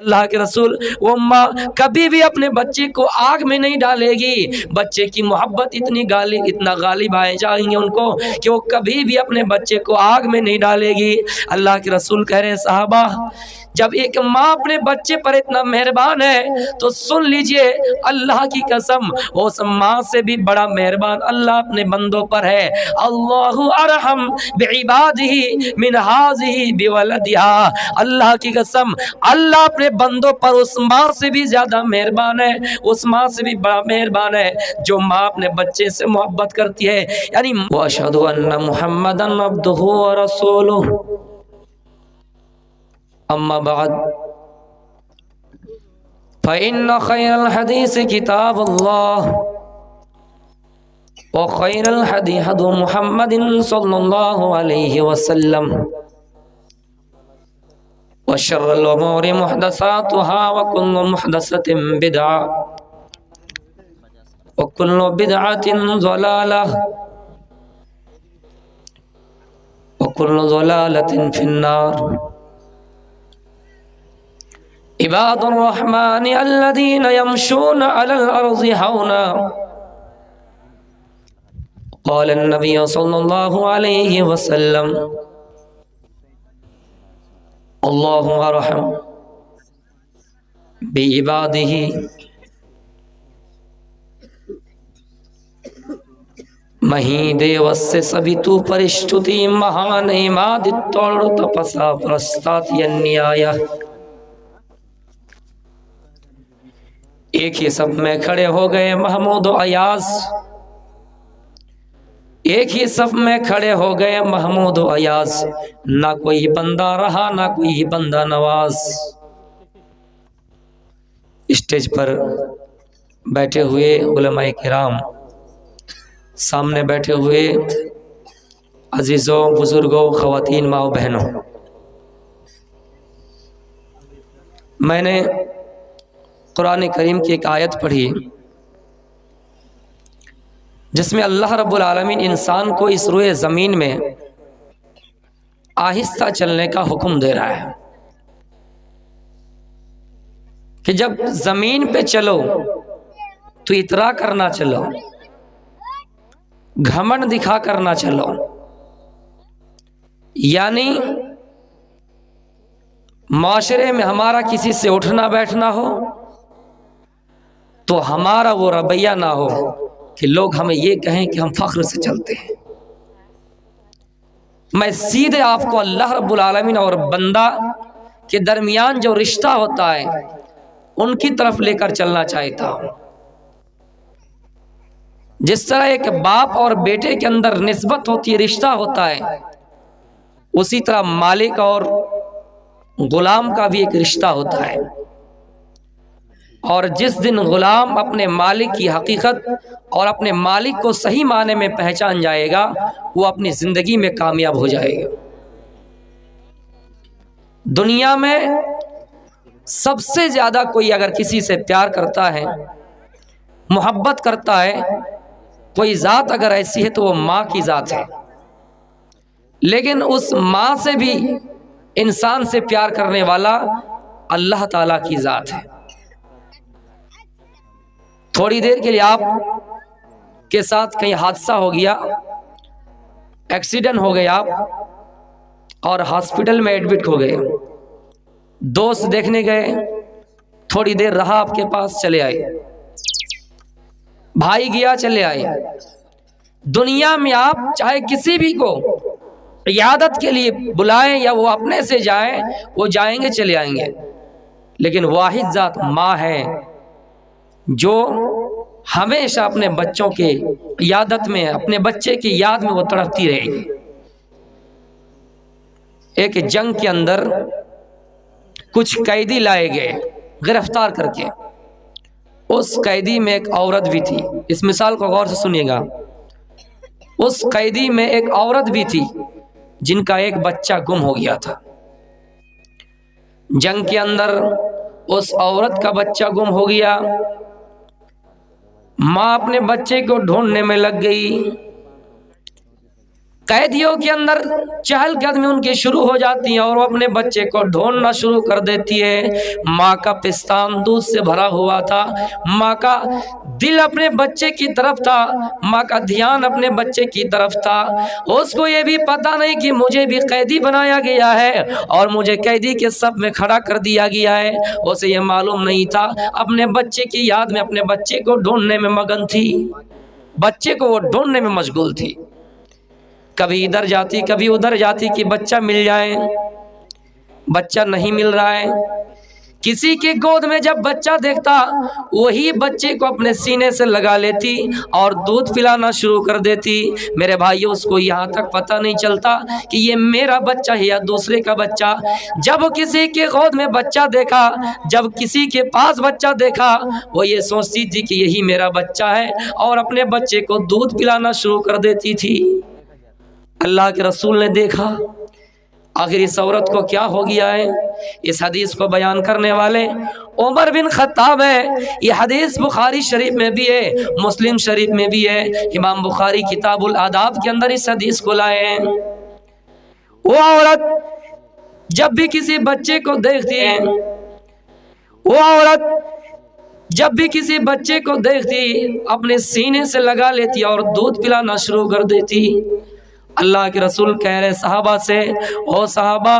اللہ کے رسول وہ ماں کبھی بھی اپنے بچے کو آگ میں نہیں ڈالے گی. بچے کی محبت اتنا غالب آئے جائیں گے ان کو کہ وہ کبھی بھی اپنے بچے کو آگ میں نہیں ڈالے گی. اللہ کے رسول کہہ رہے ہیں صحابہ جب ایک ماں اپنے بچے پر اتنا مہربان ہے تو سن لیجئے اللہ کی قسم اس ماں سے بھی بڑا مہربان اللہ اپنے بندوں پر ہے. اللہ ارحم بعبادہ من ہذہ بولدہا. اللہ کی قسم اللہ اپنے بندوں پر اس ماں سے بھی زیادہ مہربان ہے, اس ماں سے بھی بڑا مہربان ہے جو ماں اپنے بچے سے محبت کرتی ہے. یعنی واشہد ان محمدا عبدہ ورسولہ. اما بعد فإن خير الحديث كتاب الله وخير الهدي هدي محمد صلى الله عليه وسلم وشر الأمور محدثاتها وكل محدثة بدعة وكل بدعة ضلالة وكل ضلالة في النار. عباد الرحمن الذين يمشون على الأرض هونا. قال النبي صلى الله عليه وسلم الله أرحم بعباده മഹീദേവസ്യ സവിതു പരിഷ്ടുതി മഹാനൈമാദിത്തോളു തപസാ പ്രസ്താത്യന്യായ. ایک ہی صف میں کھڑے ہو گئے محمود و ایاز, ایک ہی صف میں کھڑے ہو گئے محمود و ایاز. نہ کوئی بندہ رہا نہ کوئی بندہ نواز. اسٹیج پر بیٹھے ہوئے علماء کرام, سامنے بیٹھے ہوئے عزیزوں بزرگوں خواتین ماں و بہنوں, میں نے قرآن کریم کی ایک آیت پڑھی جس میں اللہ رب العالمین انسان کو اس روئے زمین میں آہستہ چلنے کا حکم دے رہا ہے کہ جب زمین پہ چلو تو اطراء کرنا چلو, گھمنڈ دکھا کرنا چلو. یعنی معاشرے میں ہمارا کسی سے اٹھنا بیٹھنا ہو تو ہمارا وہ رویہ نہ ہو کہ لوگ ہمیں یہ کہیں کہ ہم فخر سے چلتے ہیں. میں سیدھے آپ کو اللہ رب العالمین اور بندہ کے درمیان جو رشتہ ہوتا ہے ان کی طرف لے کر چلنا چاہتا ہوں. جس طرح ایک باپ اور بیٹے کے اندر نسبت ہوتی ہے, رشتہ ہوتا ہے, اسی طرح مالک اور غلام کا بھی ایک رشتہ ہوتا ہے. اور جس دن غلام اپنے مالک کی حقیقت اور اپنے مالک کو صحیح معنی میں پہچان جائے گا وہ اپنی زندگی میں کامیاب ہو جائے گا. دنیا میں سب سے زیادہ کوئی اگر کسی سے پیار کرتا ہے, محبت کرتا ہے, کوئی ذات اگر ایسی ہے تو وہ ماں کی ذات ہے. لیکن اس ماں سے بھی انسان سے پیار کرنے والا اللہ تعالیٰ کی ذات ہے. تھوڑی دیر کے لیے آپ کے ساتھ کہیں حادثہ ہو گیا, ایکسیڈنٹ ہو گیا آپ اور ہاسپٹل میں ایڈمٹ ہو گئے, دوست دیکھنے گئے, تھوڑی دیر رہا آپ کے پاس, چلے آئے, بھائی گیا چلے آئے. دنیا میں آپ چاہے کسی بھی کو عیادت کے لیے بلائیں یا وہ اپنے سے جائیں, وہ جائیں گے چلے آئیں گے. لیکن واحد ذات ماں ہے جو ہمیشہ اپنے بچوں کے عیادت میں, اپنے بچے کی یاد میں وہ تڑپتی رہے گی. ایک جنگ کے اندر کچھ قیدی لائے گئے گرفتار کر کے, اس قیدی میں ایک عورت بھی تھی. اس مثال کو غور سے سنیے گا. اس قیدی میں ایک عورت بھی تھی جن کا ایک بچہ گم ہو گیا تھا. جنگ کے اندر اس عورت کا بچہ گم ہو گیا. ماں اپنے بچے کو ڈھونڈنے میں لگ گئی. قیدیوں کے اندر چہل قدمی ان کی شروع ہو جاتی ہے اور وہ اپنے بچے کو ڈھونڈنا شروع کر دیتی ہے۔ ماں کا پستان دودھ سے بھرا ہوا تھا، ماں کا دل اپنے بچے کی طرف تھا، ماں کا دھیان اپنے بچے کی طرف تھا۔ اس کو یہ بھی پتا نہیں کہ مجھے بھی قیدی بنایا گیا ہے اور مجھے قیدی کے صف میں کھڑا کر دیا گیا ہے، اسے یہ معلوم نہیں تھا۔ اپنے بچے کی یاد میں اپنے بچے کو ڈھونڈنے میں مگن تھی، بچے کو وہ ڈھونڈنے میں مشغول تھی۔ کبھی ادھر جاتی کبھی ادھر جاتی کہ بچہ مل جائے، بچہ نہیں مل رہا ہے۔ کسی کی گود میں جب بچہ دیکھتا وہی بچے کو اپنے سینے سے لگا لیتی اور دودھ پلانا شروع کر دیتی۔ میرے بھائیو، اس کو یہاں تک پتہ نہیں چلتا کہ یہ میرا بچہ ہے یا دوسرے کا بچہ۔ جب کسی کے گود میں بچہ دیکھا، جب کسی کے پاس بچہ دیکھا، وہ یہ سوچتی تھی کہ یہی میرا بچہ ہے اور اپنے بچے کو دودھ پلانا شروع کر دیتی تھی۔ اللہ کے رسول نے دیکھا آخر اس عورت کو کیا ہو گیا ہے۔ اس حدیث کو بیان کرنے والے عمر بن خطاب ہے۔ یہ حدیث بخاری شریف میں بھی ہے، مسلم شریف میں بھی ہے۔ امام بخاری کتاب الآداب کے اندر اس حدیث کو لائے ہیں۔ وہ عورت جب بھی کسی بچے کو دیکھتی ہے، وہ عورت جب بھی کسی بچے کو دیکھتی اپنے سینے سے لگا لیتی اور دودھ پلانا شروع کر دیتی۔ اللہ کے رسول کہہ رہے صحابہ سے، او صحابہ،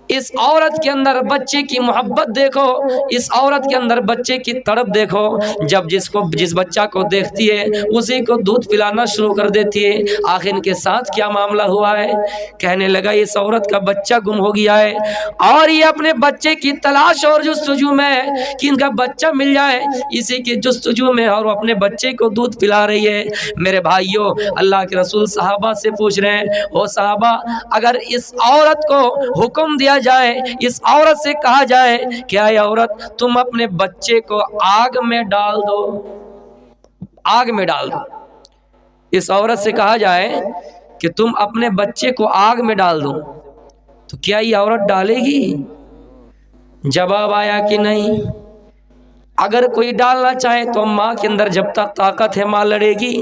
اس عورت کے اندر بچے کی محبت دیکھو، اس عورت کے اندر بچے کی تڑپ دیکھو۔ جب جس بچہ کو دیکھتی ہے اسی کو دودھ پلانا شروع کر دیتی ہے۔ آخر ان کے ساتھ کیا معاملہ ہوا ہے؟ کہنے لگا اس عورت کا بچہ گم ہو گیا ہے اور یہ اپنے بچے کی تلاش اور جستجو میں ہے کہ ان کا بچہ مل جائے، اسی کی جستجو میں اور وہ اپنے بچے کو دودھ پلا رہی ہے۔ میرے بھائیوں، اللہ کے رسول صحابہ سے پوچھ رہے ہیں، او صحابہ، اگر اس عورت کو حکم دیا جائے، اس عورت سے کہا جائے کیا اے عورت تم اپنے بچے کو آگ میں ڈال دو، آگ میں ڈال دو، اس عورت سے کہا جائے کہ تم اپنے بچے کو آگ میں ڈال دو، تو کیا یہ عورت ڈالے گی؟ جواب آیا کہ نہیں۔ اگر کوئی ڈالنا چاہے تو ماں کے اندر جب تک طاقت ہے ماں لڑے گی۔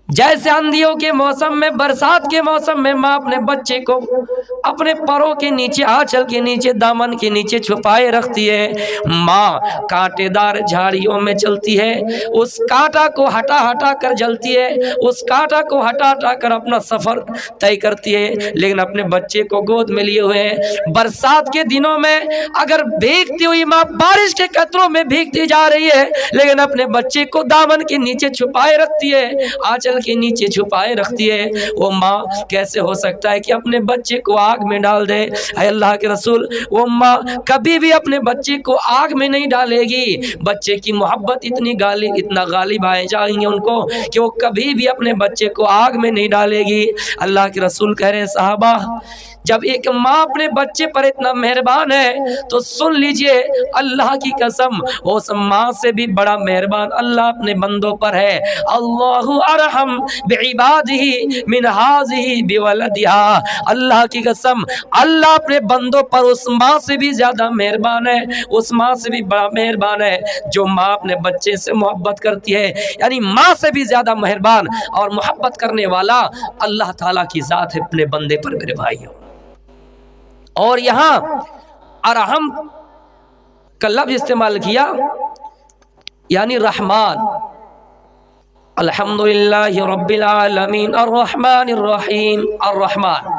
جیسے آندھیوں کے موسم میں، برسات کے موسم میں ماں اپنے بچے کو اپنے پروں کے نیچے، آنچل کے نیچے، دامن کے نیچے چھپائے رکھتی ہے۔ ماں کانٹے دار جھاڑیوں میں چلتی ہے، اس کانٹا کو ہٹا ہٹا کر جلتی ہے، اس کانٹا کو ہٹا ہٹا کر اپنا سفر طے کرتی ہے، لیکن اپنے بچے کو گود میں لیے ہوئے ہیں۔ برسات کے دنوں میں اگر بھیگتی ہوئی ماں بارش کے قطروں میں بھیگتی جا رہی ہے، لیکن اپنے بچے کو دامن کے نیچے چھپائے رکھتی ہے، آنچل کے نیچے چھپائے رکھتی ہے۔ وہ ماں کیسے ہو سکتا ہے کہ اپنے بچے کو آگ میں ڈال دے؟ اے اللہ کے رسول، وہ ماں کبھی بھی اپنے بچے کو آگ میں نہیں ڈالے گی۔ بچے کی محبت اتنا غالب آئے جائیں گے ان کو کہ وہ کبھی بھی اپنے بچے کو آگ میں نہیں ڈالے گی۔ اللہ کے رسول کہہ رہے ہیں صحابہ، جب ایک ماں اپنے بچے پر اتنا مہربان ہے تو سن لیجئے اللہ کی قسم اس ماں سے بھی بڑا مہربان اللہ اپنے بندوں پر ہے۔ اللہ ارحم بعبادہ من ہذہ بولدہا، اللہ کی قسم اللہ اپنے بندوں پر اس ماں سے بھی زیادہ مہربان ہے، اس ماں سے بھی بڑا مہربان ہے جو ماں اپنے بچے سے محبت کرتی ہے۔ یعنی ماں سے بھی زیادہ مہربان اور محبت کرنے والا اللہ تعالیٰ کی ذات ہے اپنے بندے پر میرے بھائیوں۔ اور یہاں ارحم کا لفظ استعمال کیا یعنی رحمان۔ الحمدللہ رب العالمین الرحمن الرحیم۔ الرحمن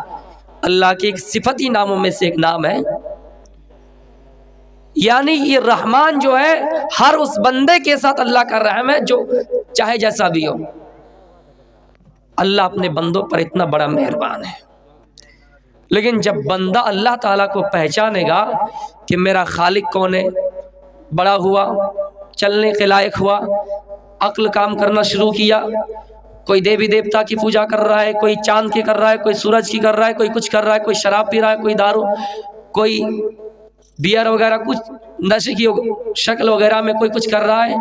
اللہ کے ایک صفتی ناموں میں سے ایک نام ہے، یعنی یہ رحمان جو ہے ہر اس بندے کے ساتھ اللہ کا رحم ہے جو چاہے جیسا بھی ہو۔ اللہ اپنے بندوں پر اتنا بڑا مہربان ہے، لیکن جب بندہ اللہ تعالیٰ کو پہچانے گا کہ میرا خالق کون ہے، بڑا ہوا، چلنے کے لائق ہوا، عقل کام کرنا شروع کیا، کوئی دیوی دیوتا کی پوجا کر رہا ہے، کوئی چاند کی کر رہا ہے، کوئی سورج کی کر رہا ہے، کوئی کچھ کر رہا ہے، کوئی شراب پی رہا ہے، کوئی دارو، کوئی بیئر وغیرہ، کچھ نشے کی شکل وغیرہ میں کوئی کچھ کر رہا ہے،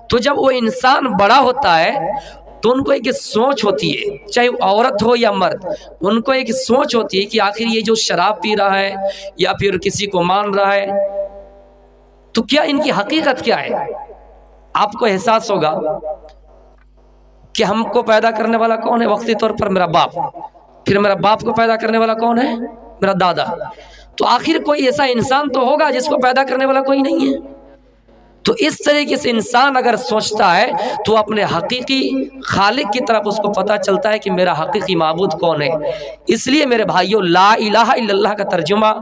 تو جب وہ انسان بڑا ہوتا ہے تو ان کو ایک سوچ ہوتی ہے، چاہے عورت ہو یا مرد، ان کو ایک سوچ ہوتی ہے کہ آخر یہ جو شراب پی رہا ہے یا پھر کسی کو مان رہا ہے تو کیا ان کی حقیقت کیا ہے؟ آپ کو احساس ہوگا کہ ہم کو پیدا کرنے والا کون ہے؟ وقتی طور پر میرا باپ، پھر میرا باپ کو پیدا کرنے والا کون ہے؟ میرا دادا۔ تو آخر کوئی ایسا انسان تو ہوگا جس کو پیدا کرنے والا کوئی نہیں ہے۔ تو اس طریقے سے انسان اگر سوچتا ہے تو اپنے حقیقی خالق کی طرف اس کو پتہ چلتا ہے کہ میرا حقیقی معبود کون ہے۔ اس لیے میرے بھائیوں، لا الہ الا اللہ کا ترجمہ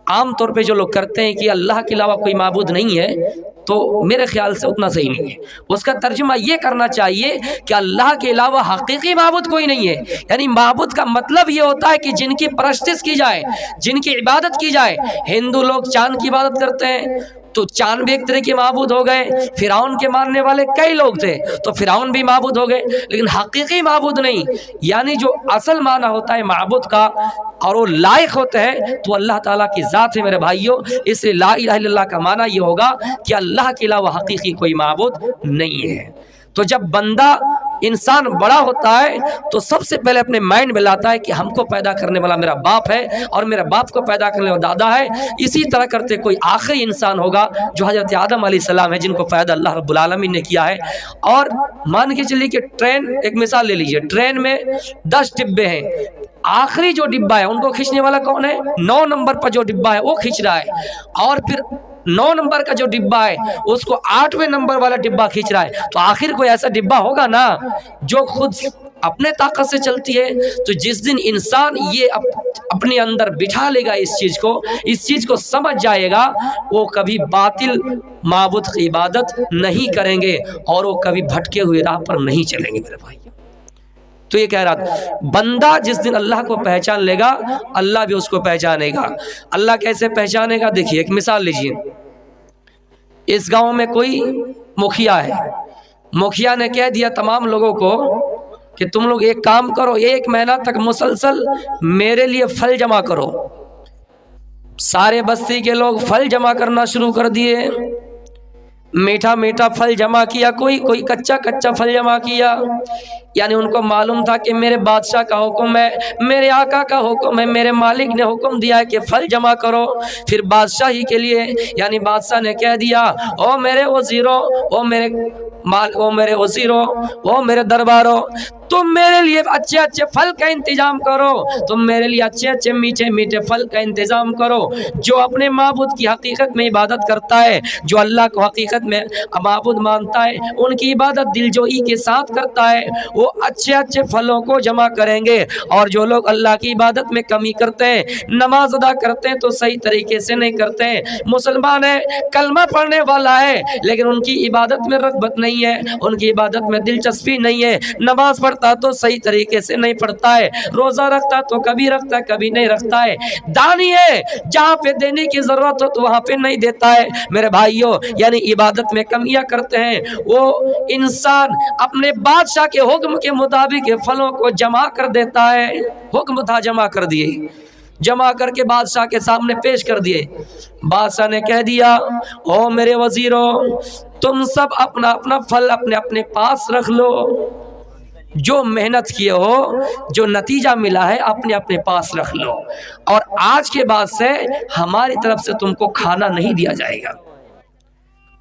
عام طور پہ جو لوگ کرتے ہیں کہ اللہ کے علاوہ کوئی معبود نہیں ہے، تو میرے خیال سے اتنا صحیح نہیں ہے۔ اس کا ترجمہ یہ کرنا چاہیے کہ اللہ کے علاوہ حقیقی معبود کوئی نہیں ہے۔ یعنی معبود کا مطلب یہ ہوتا ہے کہ جن کی پرستش کی جائے، جن کی عبادت کی جائے۔ ہندو لوگ چاند کی عبادت کرتے ہیں، تو چاند بھی ایک طرح کے معبود ہو گئے۔ فرعون کے ماننے والے کئی لوگ تھے، تو فرعون بھی معبود ہو گئے، لیکن حقیقی معبود نہیں۔ یعنی جو اصل معنی ہوتا ہے معبود کا اور وہ لائق ہوتے ہیں تو اللہ تعالیٰ کی ذات ہے میرے بھائیوں۔ اس لیے لا الہ الا اللہ کا معنی یہ ہوگا کہ اللہ کے علاوہ حقیقی کوئی معبود نہیں ہے۔ تو جب بندہ انسان بڑا ہوتا ہے تو سب سے پہلے اپنے مائنڈ میں لاتا ہے کہ ہم کو پیدا کرنے والا میرا باپ ہے اور میرا باپ کو پیدا کرنے والا دادا ہے۔ اسی طرح کرتے کوئی آخری انسان ہوگا جو حضرت آدم علیہ السلام ہے، جن کو پیدا اللہ رب العالمین نے کیا ہے۔ اور مان کے چلیے کہ ٹرین، ایک مثال لے لیجئے، ٹرین میں 10 ڈبے ہیں، آخری جو ڈبہ ہے ان کو کھینچنے والا کون ہے؟ 9 نمبر پر جو ڈبہ ہے وہ کھینچ رہا ہے، اور پھر 9 نمبر کا جو ڈبہ ہے اس کو 8ویں نمبر والا ڈبہ کھینچ رہا ہے۔ تو آخر کوئی ایسا ڈبہ ہوگا نا جو خود اپنے طاقت سے چلتی ہے۔ تو جس دن انسان یہ اپنے اندر بٹھا لے گا اس چیز کو سمجھ جائے گا، وہ کبھی باطل معبود کی عبادت نہیں کریں گے اور وہ کبھی بھٹکے ہوئے راہ پر نہیں چلیں گے میرے بھائی۔ تو یہ کہہ رہا تھا بندہ جس دن اللہ کو پہچان لے گا اللہ بھی اس کو پہچانے گا۔ اللہ کیسے پہچانے گا؟ دیکھیے ایک مثال لیجیے، اس گاؤں میں کوئی مکھیا ہے، مکھیا نے کہہ دیا تمام لوگوں کو کہ تم لوگ ایک کام کرو، 1 مہینہ تک مسلسل میرے لیے پھل جمع کرو۔ سارے بستی کے لوگ پھل جمع کرنا شروع کر دیے، میٹھا میٹھا پھل جمع کیا، کوئی کچا پھل جمع کیا۔ یعنی ان کو معلوم تھا کہ میرے بادشاہ کا حکم ہے، میرے آقا کا حکم ہے، میرے مالک نے حکم دیا ہے کہ پھل جمع کرو۔ پھر بادشاہی کے لیے یعنی بادشاہ نے کہہ دیا، او میرے وزیروں، او میرے وزیروں، او میرے درباروں، تم میرے لیے اچھے اچھے پھل کا انتظام کرو، تم میرے لیے اچھے اچھے میٹھے میٹھے پھل کا انتظام کرو۔ جو اپنے معبود کی حقیقت میں عبادت کرتا ہے، جو اللہ کو حقیقت میں معبود مانتا ہے، ان کی عبادت دلجوئی کے ساتھ کرتا ہے، وہ اچھے اچھے پھلوں کو جمع کریں گے۔ اور جو لوگ اللہ کی عبادت میں کمی کرتے ہیں، نماز ادا کرتے ہیں تو صحیح طریقے سے نہیں کرتے ہیں، مسلمان ہے، کلمہ پڑھنے والا ہے، لیکن ان کی عبادت میں رغبت نہیں ہے، ان کی عبادت میں دلچسپی نہیں ہے، نماز پڑھتا تو صحیح طریقے سے نہیں پڑھتا ہے، روزہ رکھتا تو کبھی رکھتا ہے کبھی نہیں رکھتا ہے، دانی ہے جہاں پہ دینے کی ضرورت ہو تو وہاں پہ نہیں دیتا ہے میرے بھائیوں۔ یعنی عبادت میں کمیاں کرتے ہیں۔ وہ انسان اپنے بادشاہ کے حکم کے مطابق پھلوں کو جمع کر دیتا ہے، حکم تھا جمع کر دیے، جمع کر کے بادشاہ کے سامنے پیش کر دیے۔ بادشاہ نے کہہ دیا، او میرے وزیروں، تم سب اپنا اپنا پھل اپنے اپنے پاس رکھ لو، جو محنت کیے ہو، جو نتیجہ ملا ہے اپنے اپنے پاس رکھ لو، اور آج کے بعد سے ہماری طرف سے تم کو کھانا نہیں دیا جائے گا،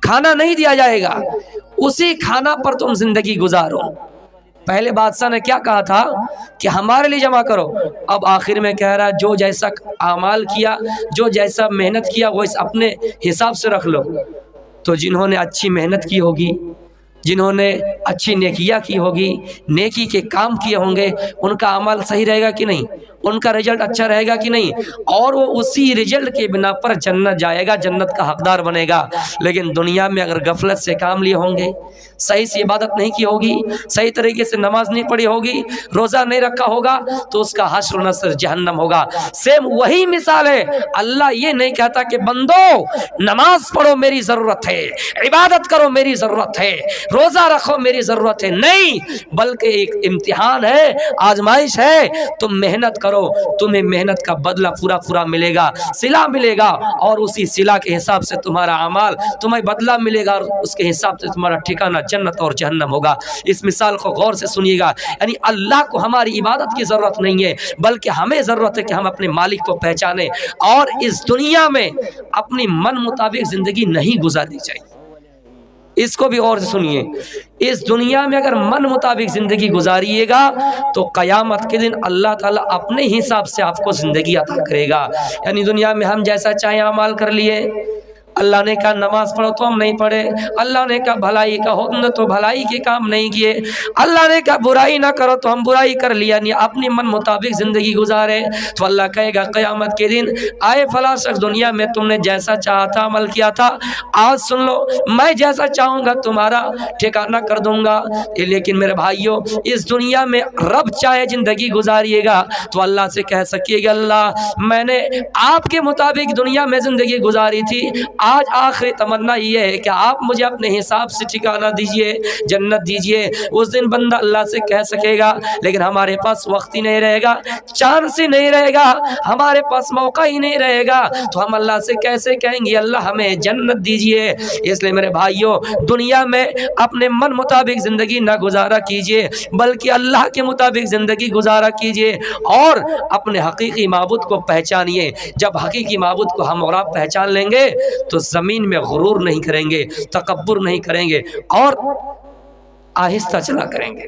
کھانا نہیں دیا جائے گا، اسی کھانا پر تم زندگی گزارو۔ پہلے بادشاہ نے کیا کہا تھا کہ ہمارے لیے جمع کرو، اب آخر میں کہہ رہا جو جیسا اعمال کیا، جو جیسا محنت کیا وہ اس اپنے حساب سے رکھ لو۔ تو جنہوں نے اچھی محنت کی ہوگی، جنہوں نے اچھی نیکیاں کی ہوگی، نیکی کے کام کیے ہوں گے، ان کا عمل صحیح رہے گا کہ نہیں، ان کا رزلٹ اچھا رہے گا کہ نہیں، اور وہ اسی رزلٹ کے بنا پر جنت جائے گا، جنت کا حقدار بنے گا۔ لیکن دنیا میں اگر غفلت سے کام لیے ہوں گے، صحیح سے عبادت نہیں کی ہوگی، صحیح طریقے سے نماز نہیں پڑھی ہوگی، روزہ نہیں رکھا ہوگا، تو اس کا حشر و نصر جہنم ہوگا۔ سیم وہی مثال ہے۔ اللہ یہ نہیں کہتا کہ بندو نماز پڑھو میری ضرورت ہے، عبادت کرو میری ضرورت ہے، روزہ رکھو میری ضرورت ہے، نہیں، بلکہ ایک امتحان ہے، آزمائش ہے، تم محنت کرو، تمہیں محنت کا بدلہ پورا ملے گا، صلہ ملے گا، اور اسی صلہ کے حساب سے تمہارا اعمال تمہیں بدلہ ملے گا، اور اس کے حساب سے تمہارا ٹھکانہ جنت اور جہنم ہوگا۔ اس مثال کو غور سے سنیے گا۔ یعنی اللہ کو ہماری عبادت کی ضرورت نہیں ہے، بلکہ ہمیں ضرورت ہے کہ ہم اپنے مالک کو پہچانیں، اور اس دنیا میں اپنی من مطابق زندگی نہیں گزارنی چاہیے۔ اس کو بھی غور سے سنیے، اس دنیا میں اگر من مطابق زندگی گزاریے گا تو قیامت کے دن اللہ تعالیٰ اپنے حساب سے آپ کو زندگی عطا کرے گا۔ یعنی دنیا میں ہم جیسا چاہیں اعمال کر لیے، اللہ نے کہا نماز پڑھو تو ہم نہیں پڑھے، اللہ نے کہا بھلائی کا حکم تو بھلائی کے کام نہیں کیے، اللہ نے کہا برائی نہ کرو تو ہم برائی کر لیا، یعنی اپنی من مطابق زندگی گزارے تو اللہ کہے گا قیامت کے دن آئے فلاں شخص دنیا میں تم نے جیسا چاہا تھا عمل کیا تھا، آج سن لو میں جیسا چاہوں گا تمہارا ٹھکانہ کر دوں گا۔ لیکن میرے بھائیوں اس دنیا میں رب چاہے زندگی گزاریے گا تو اللہ سے کہہ سکیے گا اللہ میں نے آپ کے مطابق دنیا میں زندگی گزاری تھی، آج آخری تمنا یہ ہے کہ آپ مجھے اپنے حساب سے ٹھکانہ دیجئے، جنت دیجئے۔ اس دن بندہ اللہ سے کہہ سکے گا لیکن ہمارے پاس وقت ہی نہیں رہے گا، چانس ہی نہیں رہے گا، ہمارے پاس موقع ہی نہیں رہے گا، تو ہم اللہ سے کیسے کہیں گے اللہ ہمیں جنت دیجئے؟ اس لیے میرے بھائیوں دنیا میں اپنے من مطابق زندگی نہ گزارا کیجئے بلکہ اللہ کے مطابق زندگی گزارا کیجئے اور اپنے حقیقی معبود کو پہچانیے۔ جب حقیقی معبود کو ہم اور آپ پہچان لیں گے تو زمین میں غرور نہیں کریں گے، تکبر نہیں کریں گے اور آہستہ چلا کریں گے۔